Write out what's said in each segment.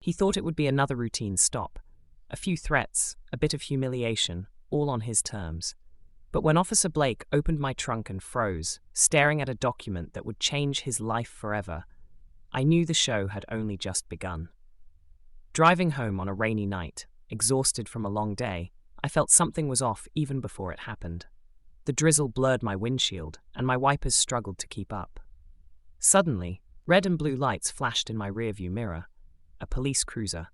He thought it would be another routine stop. A few threats, a bit of humiliation, all on his terms. But when Officer Blake opened my trunk and froze, staring at a document that would change his life forever, I knew the show had only just begun. Driving home on a rainy night, exhausted from a long day, I felt something was off even before it happened. The drizzle blurred my windshield, and my wipers struggled to keep up. Suddenly, red and blue lights flashed in my rearview mirror. A police cruiser.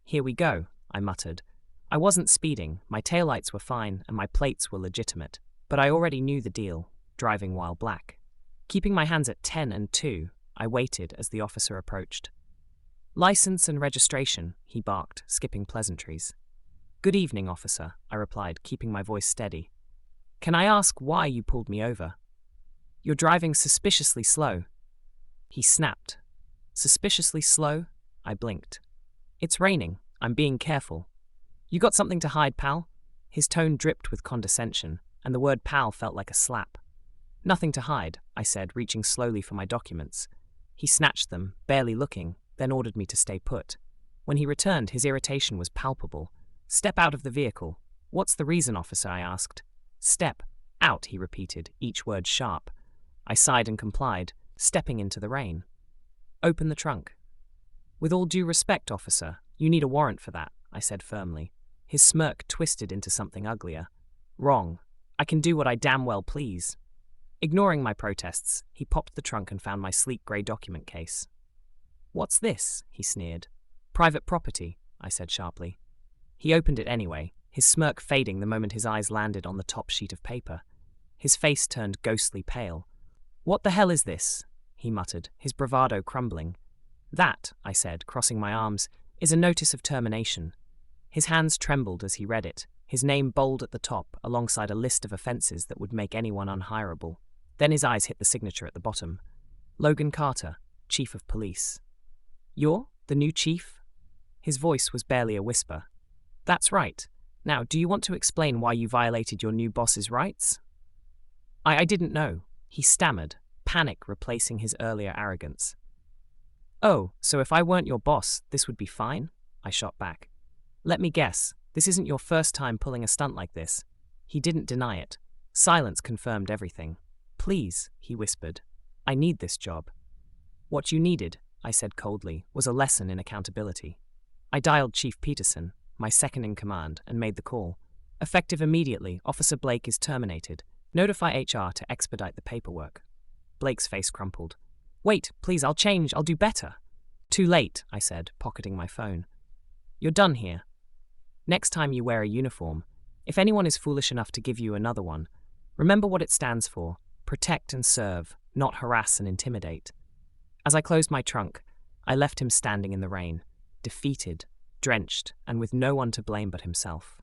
"Here we go," I muttered. I wasn't speeding, my taillights were fine, and my plates were legitimate. But I already knew the deal, driving while black. Keeping my hands at 10 and 2, I waited as the officer approached. "License and registration," he barked, skipping pleasantries. "Good evening, officer," I replied, keeping my voice steady. "Can I ask why you pulled me over?" "You're driving suspiciously slow." He snapped. "Suspiciously slow?" I blinked. "It's raining. I'm being careful." "You got something to hide, pal?" His tone dripped with condescension, and the word pal felt like a slap. "Nothing to hide," I said, reaching slowly for my documents. He snatched them, barely looking, then ordered me to stay put. When he returned, his irritation was palpable. "Step out of the vehicle." "What's the reason, officer?" I asked. "Step out," he repeated, each word sharp. I sighed and complied, stepping into the rain. "Open the trunk." "With all due respect, officer, you need a warrant for that," I said firmly. His smirk twisted into something uglier. "Wrong. I can do what I damn well please." Ignoring my protests, he popped the trunk and found my sleek grey document case. "What's this?" he sneered. "Private property," I said sharply. He opened it anyway, his smirk fading the moment his eyes landed on the top sheet of paper. His face turned ghostly pale. "What the hell is this?" he muttered, his bravado crumbling. "That," I said, crossing my arms, "is a notice of termination." His hands trembled as he read it, his name bold at the top alongside a list of offences that would make anyone unhireable. Then his eyes hit the signature at the bottom. "Logan Carter, Chief of Police." "You're the new chief?" His voice was barely a whisper. "That's right. Now, do you want to explain why you violated your new boss's rights?" I didn't know," he stammered, panic replacing his earlier arrogance. "Oh, so if I weren't your boss, this would be fine?" I shot back. "Let me guess, this isn't your first time pulling a stunt like this." He didn't deny it. Silence confirmed everything. "Please," he whispered. "I need this job." "What you needed," I said coldly, "was a lesson in accountability." I dialed Chief Peterson, my second-in-command, and made the call. "Effective immediately, Officer Blake is terminated. Notify HR to expedite the paperwork." Blake's face crumpled. "Wait, please, I'll do better." "Too late," I said, pocketing my phone. "You're done here. Next time you wear a uniform, if anyone is foolish enough to give you another one, remember what it stands for: protect and serve, not harass and intimidate." As I closed my trunk, I left him standing in the rain, defeated, drenched, and with no one to blame but himself.